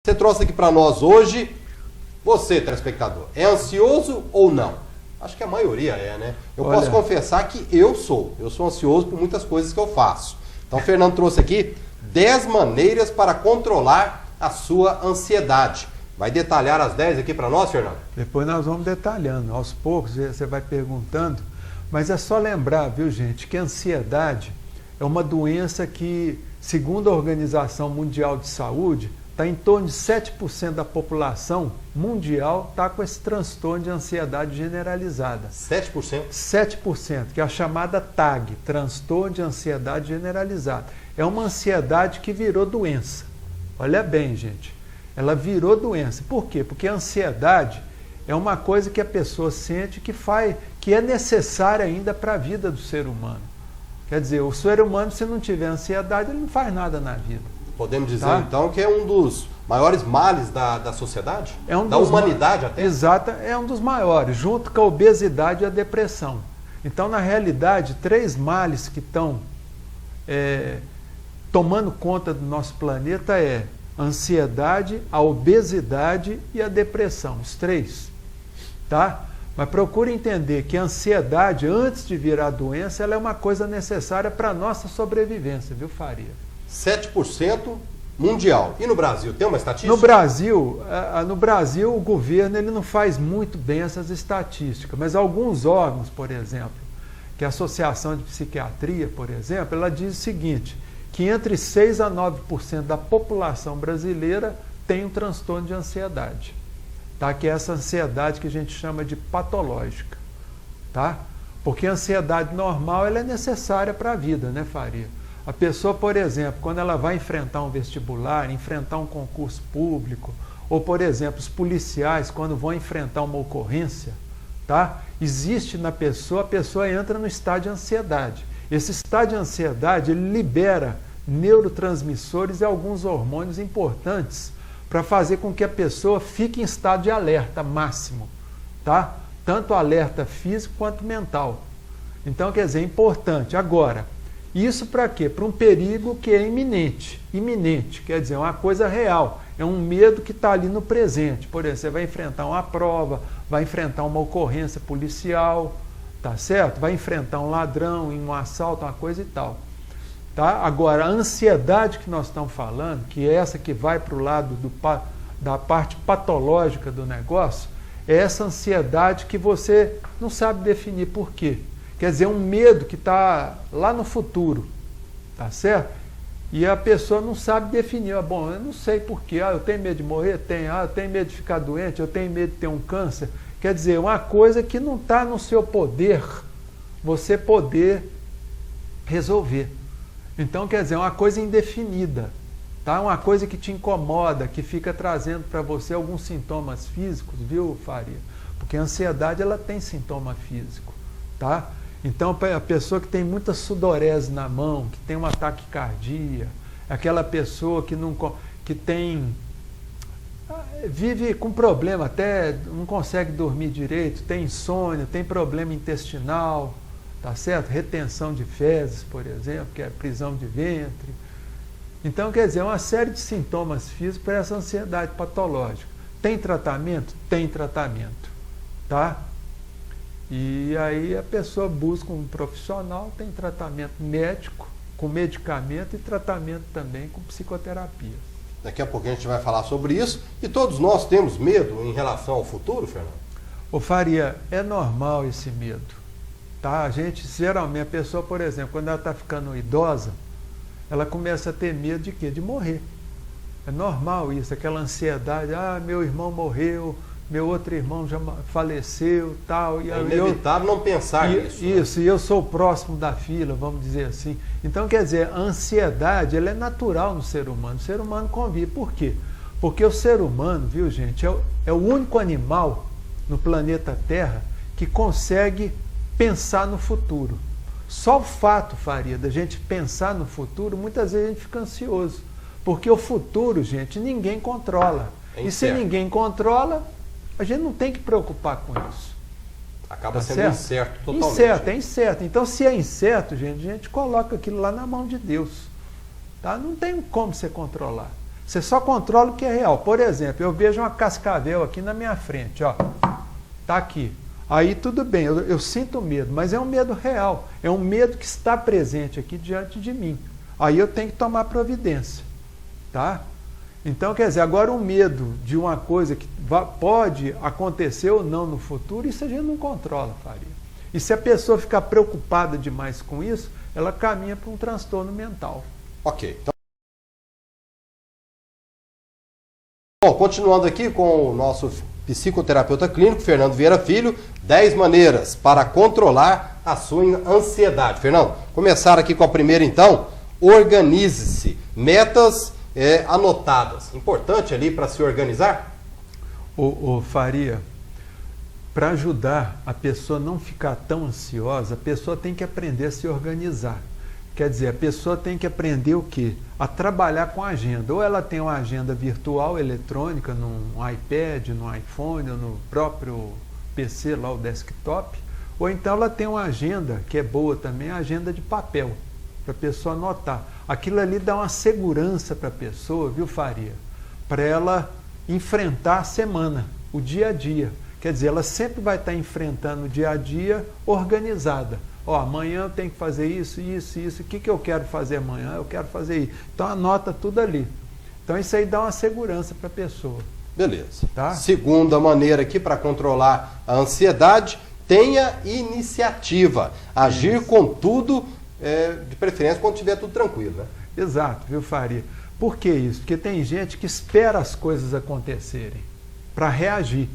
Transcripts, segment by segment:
Você trouxe aqui para nós hoje, você, telespectador, é ansioso ou não? Acho que a maioria é, né? Eu posso confessar que eu sou ansioso por muitas coisas que eu faço. Então o Fernando trouxe aqui 10 maneiras para controlar a sua ansiedade. Vai detalhar as 10 aqui para nós, Fernando? Depois nós vamos detalhando, aos poucos você vai perguntando, mas é só lembrar, viu gente, que a ansiedade é uma doença que, segundo a Organização Mundial de Saúde, está em torno de 7% da população mundial está com esse transtorno de ansiedade generalizada. 7%? 7%, que é a chamada TAG, transtorno de ansiedade generalizada. É uma ansiedade que virou doença. Olha bem, gente, ela virou doença. Por quê? Porque a ansiedade é uma coisa que a pessoa sente que é necessária ainda para a vida do ser humano. Quer dizer, o ser humano, se não tiver ansiedade, ele não faz nada na vida. Podemos dizer, então, que é um dos maiores males da sociedade? Da humanidade até? Exato, é um dos maiores, junto com a obesidade e a depressão. Então, na realidade, 3 males que estão tomando conta do nosso planeta é a ansiedade, a obesidade e a depressão, os 3. Tá? Mas procure entender que a ansiedade, antes de virar doença, ela é uma coisa necessária para a nossa sobrevivência, viu, Faria? 7% mundial. E no Brasil, tem uma estatística? No Brasil o governo ele não faz muito bem essas estatísticas, mas alguns órgãos, por exemplo, que é a Associação de Psiquiatria, por exemplo, ela diz o seguinte, que entre 6% a 9% da população brasileira tem um transtorno de ansiedade. Tá? Que é essa ansiedade que a gente chama de patológica. Tá? Porque a ansiedade normal ela é necessária para a vida, né, Faria? A pessoa, por exemplo, quando ela vai enfrentar um vestibular, enfrentar um concurso público, ou, por exemplo, os policiais, quando vão enfrentar uma ocorrência, tá? Existe na pessoa, a pessoa entra no estado de ansiedade. Esse estado de ansiedade, ele libera neurotransmissores e alguns hormônios importantes para fazer com que a pessoa fique em estado de alerta máximo, tá? Tanto alerta físico quanto mental. Então, quer dizer, é importante. Agora, isso para quê? Para um perigo que é iminente, quer dizer, uma coisa real, é um medo que está ali no presente. Por exemplo, você vai enfrentar uma prova, vai enfrentar uma ocorrência policial, tá certo? Vai enfrentar um ladrão em um assalto, uma coisa e tal. Tá? Agora, a ansiedade que nós estamos falando, que é essa que vai para o lado da parte patológica do negócio, é essa ansiedade que você não sabe definir por quê. Quer dizer, um medo que está lá no futuro, tá certo? E a pessoa não sabe definir. Bom, eu não sei por quê. Eu tenho medo de morrer? Tenho. Eu tenho medo de ficar doente? Eu tenho medo de ter um câncer? Quer dizer, uma coisa que não está no seu poder, você poder resolver. Então, quer dizer, é uma coisa indefinida, tá? Uma coisa que te incomoda, que fica trazendo para você alguns sintomas físicos, viu, Faria? Porque a ansiedade, ela tem sintoma físico, tá? Então, a pessoa que tem muita sudorese na mão, que tem uma taquicardia, aquela pessoa que vive com problema, até não consegue dormir direito, tem insônia, tem problema intestinal, tá certo? Retenção de fezes, por exemplo, que é prisão de ventre. Então, quer dizer, uma série de sintomas físicos para essa ansiedade patológica. Tem tratamento? Tem tratamento, tá? E aí a pessoa busca um profissional, tem tratamento médico, com medicamento e tratamento também com psicoterapia. Daqui a pouco a gente vai falar sobre isso. E todos nós temos medo em relação ao futuro, Fernando? Ô Faria, é normal esse medo. Tá? Geralmente, a pessoa, por exemplo, quando ela está ficando idosa, ela começa a ter medo de quê? De morrer. É normal isso, aquela ansiedade, meu irmão morreu, meu outro irmão já faleceu, tal. É inevitável não pensar nisso. Isso, e eu sou o próximo da fila, vamos dizer assim. Então, quer dizer, a ansiedade, ela é natural no ser humano. O ser humano convive. Por quê? Porque o ser humano, viu, gente, é o único animal no planeta Terra que consegue pensar no futuro. Só o fato, Faria, da gente pensar no futuro, muitas vezes a gente fica ansioso. Porque o futuro, gente, ninguém controla. E se ninguém controla, a gente não tem que preocupar com isso. Acaba sendo incerto totalmente. Incerto, é incerto. Então, se é incerto, gente, a gente coloca aquilo lá na mão de Deus. Tá? Não tem como você controlar. Você só controla o que é real. Por exemplo, eu vejo uma cascavel aqui na minha frente, ó. Tá aqui. Aí tudo bem, eu sinto medo, mas é um medo real. É um medo que está presente aqui diante de mim. Aí eu tenho que tomar providência, tá? Então, quer dizer, agora o medo de uma coisa que pode acontecer ou não no futuro, isso a gente não controla, Faria. E se a pessoa ficar preocupada demais com isso, ela caminha para um transtorno mental. Ok. Então... Bom, continuando aqui com o nosso psicoterapeuta clínico, Fernando Vieira Filho, 10 maneiras para controlar a sua ansiedade. Fernando, começar aqui com a primeira então, organize-se. Metas anotadas. Importante ali para se organizar? Ô Faria, para ajudar a pessoa não ficar tão ansiosa, a pessoa tem que aprender a se organizar. Quer dizer, a pessoa tem que aprender o quê? A trabalhar com a agenda. Ou ela tem uma agenda virtual, eletrônica, num iPad, no iPhone, ou no próprio PC, lá o desktop. Ou então ela tem uma agenda, que é boa também, a agenda de papel, para a pessoa anotar. Aquilo ali dá uma segurança para a pessoa, viu, Faria? Para ela enfrentar a semana, o dia a dia. Quer dizer, ela sempre vai estar enfrentando o dia a dia organizada. Ó, amanhã eu tenho que fazer isso, isso, isso. O que eu quero fazer amanhã? Eu quero fazer isso. Então anota tudo ali. Então isso aí dá uma segurança para a pessoa. Beleza. Tá? Segunda maneira aqui para controlar a ansiedade, tenha iniciativa. Agir com tudo, de preferência quando tiver tudo tranquilo, né? Exato, viu, Faria? Por que isso? Porque tem gente que espera as coisas acontecerem para reagir.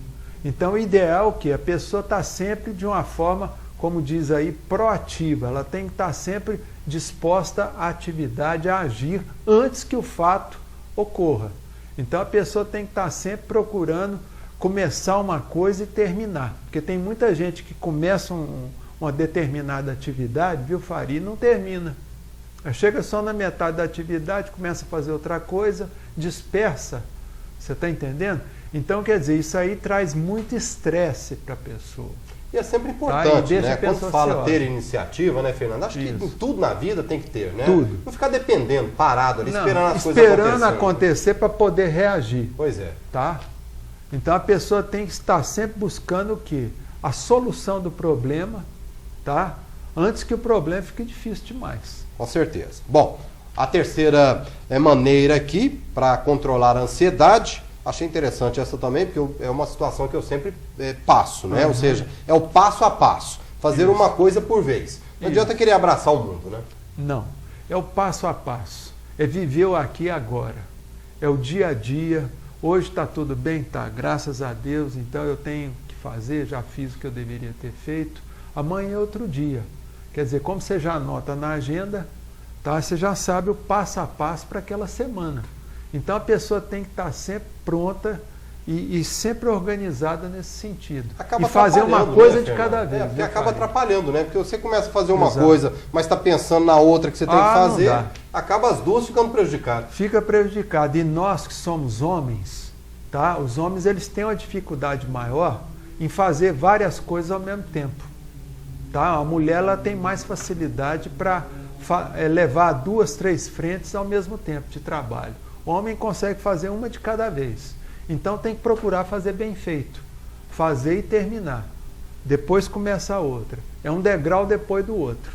Então o ideal é o quê? A pessoa está sempre de uma forma, como diz aí, proativa. Ela tem que estar sempre disposta à atividade, a agir antes que o fato ocorra. Então a pessoa tem que estar sempre procurando começar uma coisa e terminar. Porque tem muita gente que começa uma determinada atividade, viu, Faria, e não termina. Chega só na metade da atividade, começa a fazer outra coisa, dispersa. Você está entendendo? Então, quer dizer, isso aí traz muito estresse para a pessoa. E é sempre importante, né? Quando fala ter iniciativa, né, Fernando? Acho que em tudo na vida tem que ter, né? Tudo. Não ficar dependendo, parado ali, esperando as coisas esperando acontecer para poder reagir. Pois é. Tá? Então a pessoa tem que estar sempre buscando o quê? A solução do problema, tá? Antes que o problema fique difícil demais. Com certeza. Bom, a terceira maneira aqui para controlar a ansiedade, achei interessante essa também, porque é uma situação que eu sempre passo, né? Ou seja, é o passo a passo. Fazer uma coisa por vez. Não adianta querer abraçar o mundo, né? Não. É o passo a passo. É viver o aqui e agora. É o dia a dia. Hoje está tudo bem? Tá, graças a Deus. Então eu tenho que fazer, já fiz o que eu deveria ter feito. Amanhã é outro dia. Quer dizer, como você já anota na agenda, tá? Você já sabe o passo a passo para aquela semana. Então a pessoa tem que estar sempre pronta e sempre organizada nesse sentido. Acaba e fazer uma coisa, né, de cada vez. Porque acaba atrapalhando, né? Porque você começa a fazer uma coisa, mas está pensando na outra que você tem que fazer, acaba as duas ficando prejudicadas. Fica prejudicado. E nós que somos homens, tá? Os homens eles têm uma dificuldade maior em fazer várias coisas ao mesmo tempo. Tá? A mulher ela tem mais facilidade para levar 2, 3 frentes ao mesmo tempo de trabalho. O homem consegue fazer uma de cada vez. Então tem que procurar fazer bem feito. Fazer e terminar. Depois começa a outra. É um degrau depois do outro.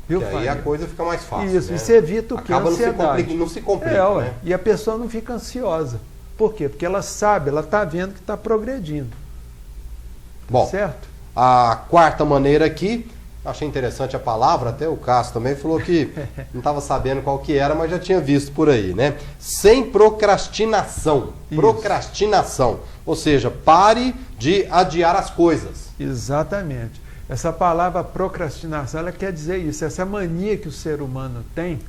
Viu, e aí a coisa fica mais fácil. Isso, né? E você evita o que? A ansiedade. Não se complica, né? E a pessoa não fica ansiosa. Por quê? Porque ela sabe, ela está vendo que está progredindo. Bom, certo? A quarta maneira aqui, achei interessante a palavra, até o Cássio também falou que não estava sabendo qual que era, mas já tinha visto por aí, né? Sem procrastinação. Isso. Procrastinação. Ou seja, pare de adiar as coisas. Exatamente. Essa palavra procrastinação, ela quer dizer isso, essa mania que o ser humano tem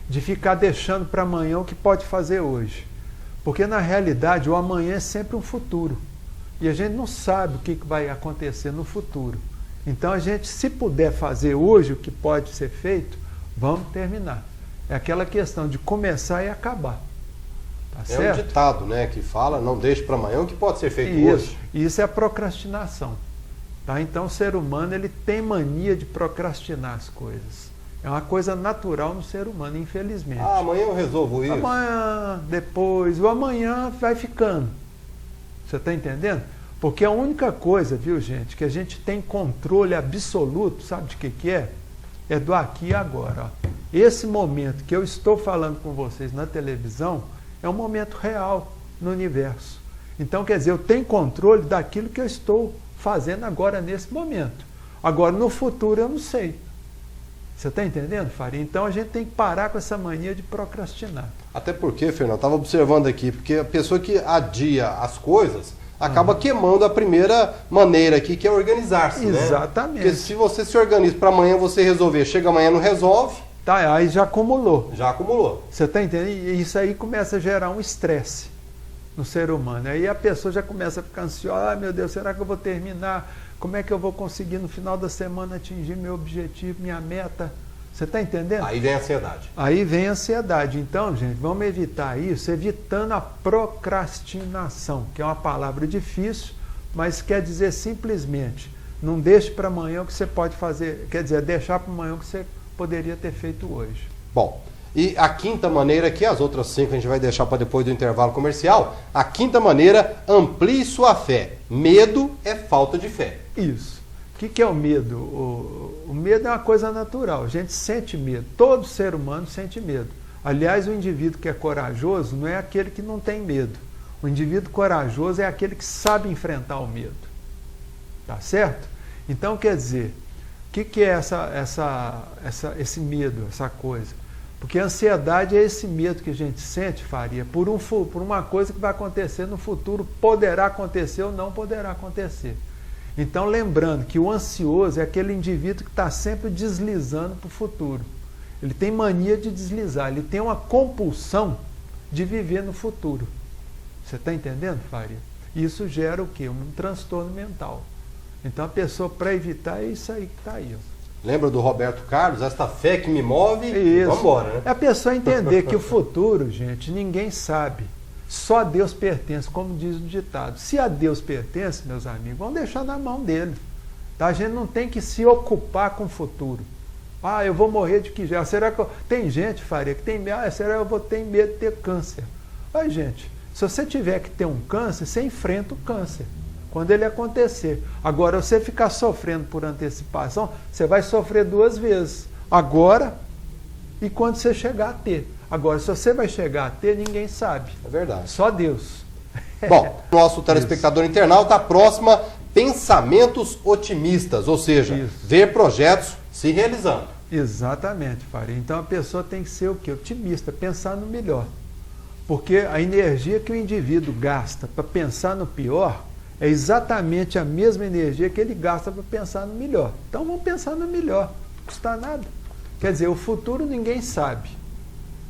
de ficar deixando para amanhã o que pode fazer hoje. Porque na realidade o amanhã é sempre um futuro. E a gente não sabe o que vai acontecer no futuro. Então a gente, se puder fazer hoje o que pode ser feito, vamos terminar. É aquela questão de começar e acabar. Tá certo? Um ditado, né, que fala, não deixe para amanhã o que pode ser feito hoje. Isso é a procrastinação. Tá? Então o ser humano ele tem mania de procrastinar as coisas. É uma coisa natural no ser humano, infelizmente. Ah, amanhã eu resolvo isso. Amanhã, depois, o amanhã vai ficando. Você está entendendo? Porque a única coisa, viu, gente, que a gente tem controle absoluto, sabe de que é? É do aqui e agora. Ó. Esse momento que eu estou falando com vocês na televisão é um momento real no universo. Então, quer dizer, eu tenho controle daquilo que eu estou fazendo agora, nesse momento. Agora, no futuro, eu não sei. Você está entendendo, Faria? Então, a gente tem que parar com essa mania de procrastinar. Até porque, Fernando, estava observando aqui, porque a pessoa que adia as coisas acaba queimando a primeira maneira aqui, que é organizar-se, né? Exatamente. Porque se você se organiza para amanhã você resolver, chega amanhã não resolve. Tá, aí já acumulou. Já acumulou. Você está entendendo? E isso aí começa a gerar um estresse no ser humano. Aí a pessoa já começa a ficar ansiosa. Ah, meu Deus, será que eu vou terminar? Como é que eu vou conseguir no final da semana atingir meu objetivo, minha meta? Você está entendendo? Aí vem a ansiedade. Aí vem a ansiedade. Então, gente, vamos evitar isso, evitando a procrastinação, que é uma palavra difícil, mas quer dizer simplesmente, não deixe para amanhã o que você pode fazer, quer dizer, deixar para amanhã o que você poderia ter feito hoje. Bom, e a quinta maneira aqui, as outras 5 a gente vai deixar para depois do intervalo comercial. A quinta maneira, amplie sua fé. Medo é falta de fé. Isso. O que é o medo? O medo é uma coisa natural, a gente sente medo, todo ser humano sente medo. Aliás, o indivíduo que é corajoso não é aquele que não tem medo. O indivíduo corajoso é aquele que sabe enfrentar o medo. Tá certo? Então, quer dizer, o que é esse medo, essa coisa? Porque a ansiedade é esse medo que a gente sente, Faria, por uma coisa que vai acontecer no futuro, poderá acontecer ou não poderá acontecer. Então, lembrando que o ansioso é aquele indivíduo que está sempre deslizando para o futuro. Ele tem mania de deslizar, ele tem uma compulsão de viver no futuro. Você está entendendo, Faria? Isso gera o quê? Um transtorno mental. Então, a pessoa, para evitar, é isso aí que está aí. Ó. Lembra do Roberto Carlos? Esta fé que me move, vamos embora, né? É a pessoa entender que o futuro, gente, ninguém sabe. Só a Deus pertence, como diz o ditado. Se a Deus pertence, meus amigos, vamos deixar na mão dele. Tá? A gente não tem que se ocupar com o futuro. Ah, eu vou morrer de que jeito? Será que tem gente, Faria, que tem medo? Ah, será que eu vou ter medo de ter câncer? Ai, gente, se você tiver que ter um câncer, você enfrenta o câncer quando ele acontecer. Agora, você ficar sofrendo por antecipação, você vai sofrer 2 vezes. Agora e quando você chegar a ter. Agora, se você vai chegar a ter, ninguém sabe. É verdade. Só Deus. Bom, nosso telespectador internauta, a próxima, pensamentos otimistas, ou seja, ver projetos se realizando. Exatamente, Faria. Então, a pessoa tem que ser o quê? Otimista, pensar no melhor. Porque a energia que o indivíduo gasta para pensar no pior é exatamente a mesma energia que ele gasta para pensar no melhor. Então, vamos pensar no melhor. Não custa nada. Quer dizer, o futuro ninguém sabe.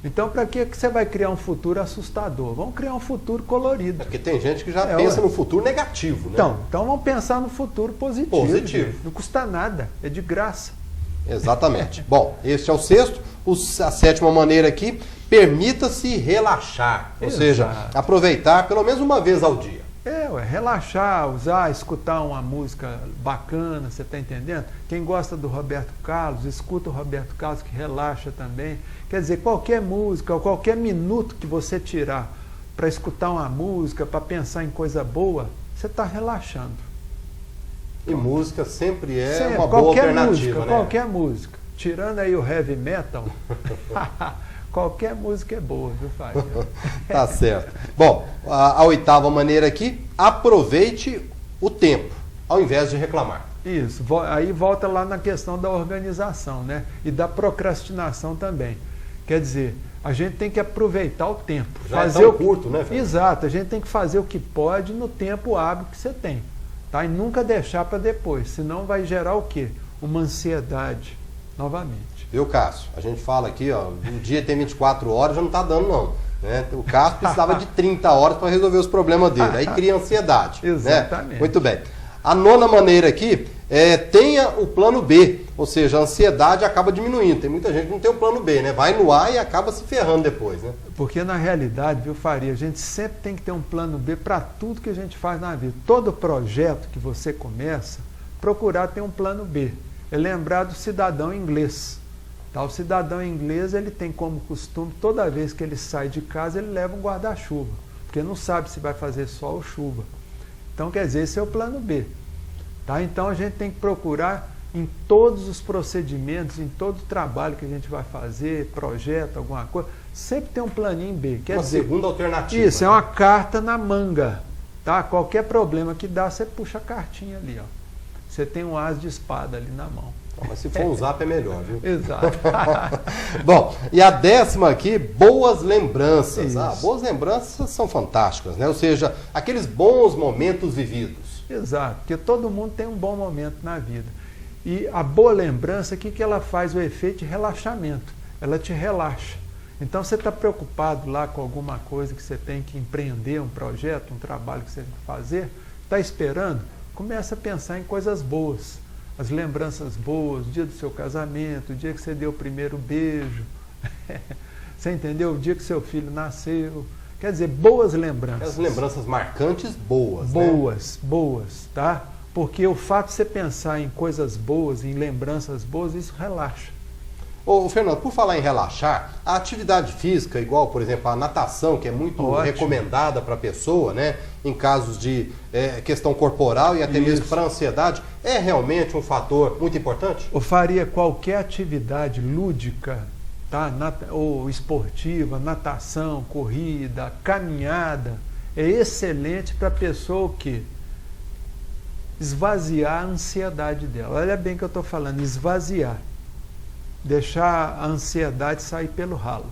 Então, para que você vai criar um futuro assustador? Vamos criar um futuro colorido. Porque tem gente que já pensa no futuro negativo, né? Então vamos pensar no futuro positivo. Positivo. Não custa nada, é de graça. Exatamente. Bom, este é o sexto. A sétima maneira aqui, permita-se relaxar. Ou seja, aproveitar pelo menos uma vez ao dia. Relaxar, escutar uma música bacana, você está entendendo? Quem gosta do Roberto Carlos, escuta o Roberto Carlos, que relaxa também. Quer dizer, qualquer música, qualquer minuto que você tirar para escutar uma música, para pensar em coisa boa, você está relaxando. E música sempre é uma boa alternativa, né? Qualquer música. Tirando aí o heavy metal, qualquer música é boa, viu, Fábio? Tá certo. Bom, a oitava maneira aqui, aproveite o tempo, ao invés de reclamar. Isso, aí volta lá na questão da organização, né? E da procrastinação também. Quer dizer, a gente tem que aproveitar o tempo. Fazer o curto, né, Fernando? Exato, a gente tem que fazer o que pode no tempo hábil que você tem. Tá? E nunca deixar para depois, senão vai gerar o quê? Uma ansiedade, novamente. Viu, Cássio? A gente fala aqui, ó, um dia tem 24 horas, já não está dando, não. Né? O Cássio precisava de 30 horas para resolver os problemas dele. Aí cria ansiedade. Exatamente. Né? Muito bem. A nona maneira aqui é tenha o plano B, ou seja, a ansiedade acaba diminuindo. Tem muita gente que não tem o plano B, né? Vai no A e acaba se ferrando depois, né? Porque na realidade, viu, Faria, a gente sempre tem que ter um plano B para tudo que a gente faz na vida. Todo projeto que você começa, procurar ter um plano B. É lembrar do cidadão inglês. Tá? O cidadão inglês, ele tem como costume, toda vez que ele sai de casa, ele leva um guarda-chuva, porque não sabe se vai fazer sol ou chuva. Então, quer dizer, esse é o plano B. Tá? Então, a gente tem que procurar em todos os procedimentos, em todo o trabalho que a gente vai fazer, projeto, alguma coisa, sempre tem um planinho B. Quer dizer, segunda alternativa. Isso, é uma carta na manga. Tá? Qualquer problema que dá, você puxa a cartinha ali. Ó. Você tem um as de espada ali na mão. Mas se for um zap é melhor, viu? Exato. Bom, e a 10ª aqui, boas lembranças. Boas lembranças são fantásticas, né? Ou seja, aqueles bons momentos vividos. Exato, porque todo mundo tem um bom momento na vida. E a boa lembrança, o que ela faz? O efeito de relaxamento. Ela te relaxa. Então você está preocupado lá com alguma coisa que você tem que empreender, um projeto, um trabalho que você tem que fazer, está esperando? Começa a pensar em coisas boas. As lembranças boas, o dia do seu casamento, o dia que você deu o primeiro beijo, você entendeu? O dia que seu filho nasceu. Quer dizer, boas lembranças. As lembranças marcantes, boas. Boas, né? Boas, tá? Porque o fato de você pensar em coisas boas, em lembranças boas, isso relaxa. Ô, Fernando, por falar em relaxar, a atividade física, igual, por exemplo, a natação, que é muito recomendada para a pessoa, né, em casos de questão corporal e até mesmo para ansiedade, é realmente um fator muito importante? Eu faria qualquer atividade lúdica, tá, ou esportiva, natação, corrida, caminhada, é excelente para a pessoa o quê? Esvaziar a ansiedade dela. Olha bem o que eu estou falando, esvaziar. Deixar a ansiedade sair pelo ralo,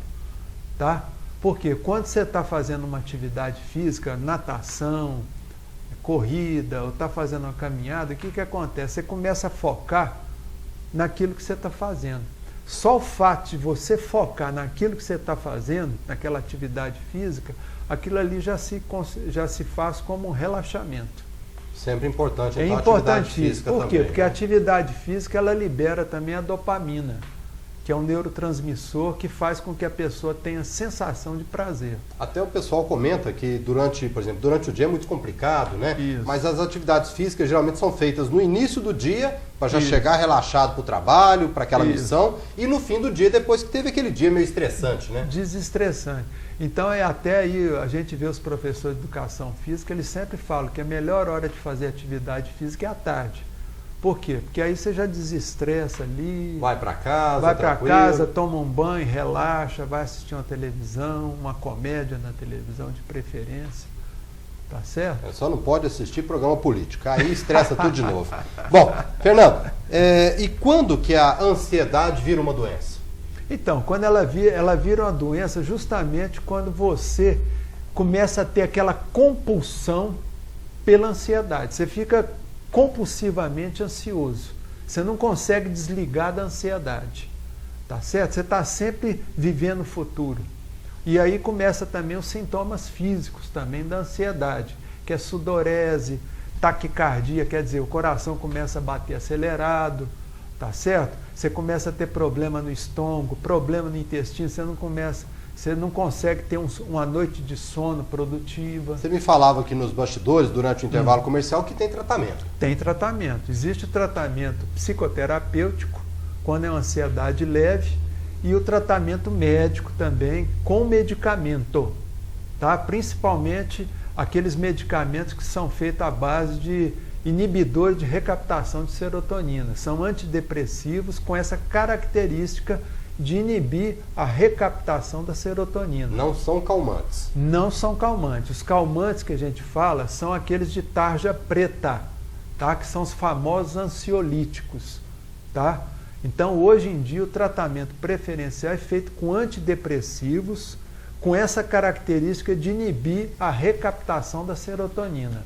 tá? Porque quando você está fazendo uma atividade física, natação, corrida, ou está fazendo uma caminhada, o que acontece? Você começa a focar naquilo que você está fazendo. Só o fato de você focar naquilo que você está fazendo, naquela atividade física, aquilo ali já se faz como um relaxamento. Sempre importante. É importantíssimo. Por quê? Porque a atividade física, ela libera também a dopamina, que é um neurotransmissor que faz com que a pessoa tenha sensação de prazer. Até o pessoal comenta que por exemplo, durante o dia é muito complicado, né? Isso. Mas as atividades físicas geralmente são feitas no início do dia, para já chegar relaxado para o trabalho, para aquela missão, e no fim do dia, depois que teve aquele dia meio estressante, né? Desestressante. Então, até aí a gente vê os professores de educação física, eles sempre falam que a melhor hora de fazer atividade física é à tarde. Por quê? Porque aí você já desestressa ali. Vai para casa, toma um banho, relaxa, vai assistir uma televisão, uma comédia na televisão de preferência. Tá certo? Só não pode assistir programa político, aí estressa tudo de novo. Bom, Fernando, e quando que a ansiedade vira uma doença? Então, quando ela vira uma doença justamente quando você começa a ter aquela compulsão pela ansiedade. Você fica compulsivamente ansioso. Você não consegue desligar da ansiedade. Tá certo? Você está sempre vivendo o futuro. E aí começa também os sintomas físicos também da ansiedade, que é sudorese, taquicardia, quer dizer, o coração começa a bater acelerado, tá certo? Você começa a ter problema no estômago, problema no intestino, você não consegue ter uma noite de sono produtiva. Você me falava aqui nos bastidores, durante o intervalo comercial, que tem tratamento. Tem tratamento. Existe o tratamento psicoterapêutico, quando é uma ansiedade leve, e o tratamento médico também, com medicamento. Tá? Principalmente aqueles medicamentos que são feitos à base de inibidores de recaptação de serotonina. São antidepressivos com essa característica de inibir a recaptação da serotonina. Não são calmantes. Não são calmantes. Os calmantes que a gente fala são aqueles de tarja preta, tá? Que são os famosos ansiolíticos. Tá? Então, hoje em dia, o tratamento preferencial é feito com antidepressivos, com essa característica de inibir a recaptação da serotonina.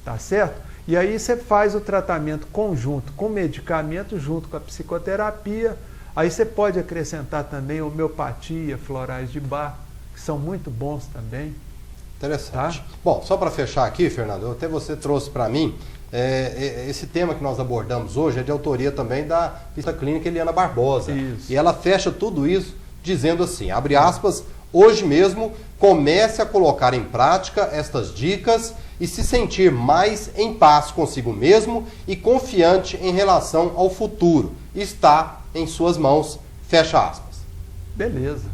Tá certo? E aí você faz o tratamento conjunto com medicamento, junto com a psicoterapia. Aí você pode acrescentar também homeopatia, florais de Bach, que são muito bons também. Interessante. Tá? Bom, só para fechar aqui, Fernando, até você trouxe para mim, esse tema que nós abordamos hoje é de autoria também da psicóloga clínica Eliana Barbosa. Isso. E ela fecha tudo isso dizendo assim, abre aspas, hoje mesmo comece a colocar em prática estas dicas e se sentir mais em paz consigo mesmo e confiante em relação ao futuro. Está em suas mãos. Fecha aspas. Beleza.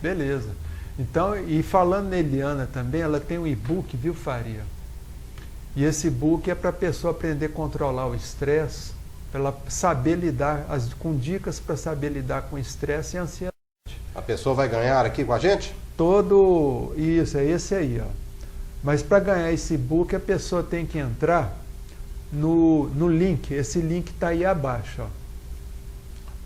Beleza. Então, e falando na Eliana também, ela tem um e-book, viu, Faria? E esse e-book é para a pessoa aprender a controlar o estresse, para ela saber lidar, com dicas para saber lidar com estresse e ansiedade. A pessoa vai ganhar aqui com a gente? Isso, é esse aí, ó. Mas para ganhar esse e-book, a pessoa tem que entrar no link, esse link está aí abaixo, ó.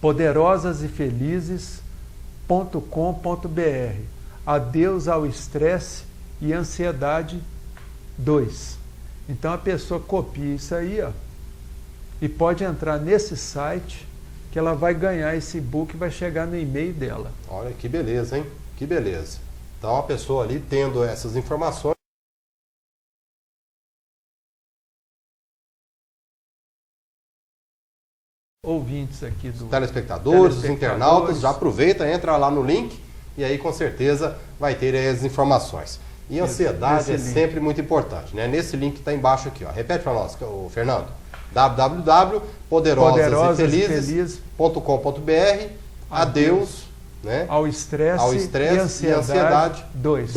poderosasEfelizes.com.br. Adeus ao estresse e ansiedade 2. Então a pessoa copia isso aí, ó, e pode entrar nesse site que ela vai ganhar esse e-book e vai chegar no e-mail dela. Olha que beleza, hein? Que beleza. Então a pessoa ali tendo essas informações, ouvintes aqui do telespectadores, os internautas, já aproveita, entra lá no link e aí com certeza vai ter aí as informações. E ansiedade é sempre muito importante, né? Nesse link que está embaixo aqui, ó. Repete para nós, Fernando. www.poderosasEfelizes.com.br. Adeus, né? Ao estresse e ansiedade 2.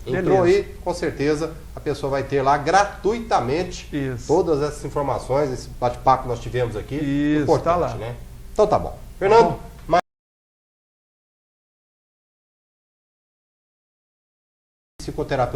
Entrou aí, com certeza a pessoa vai ter lá gratuitamente todas essas informações, esse bate-papo que nós tivemos aqui. Isso, importante, tá lá. né? Então tá bom. Fernando, psicoterapeuta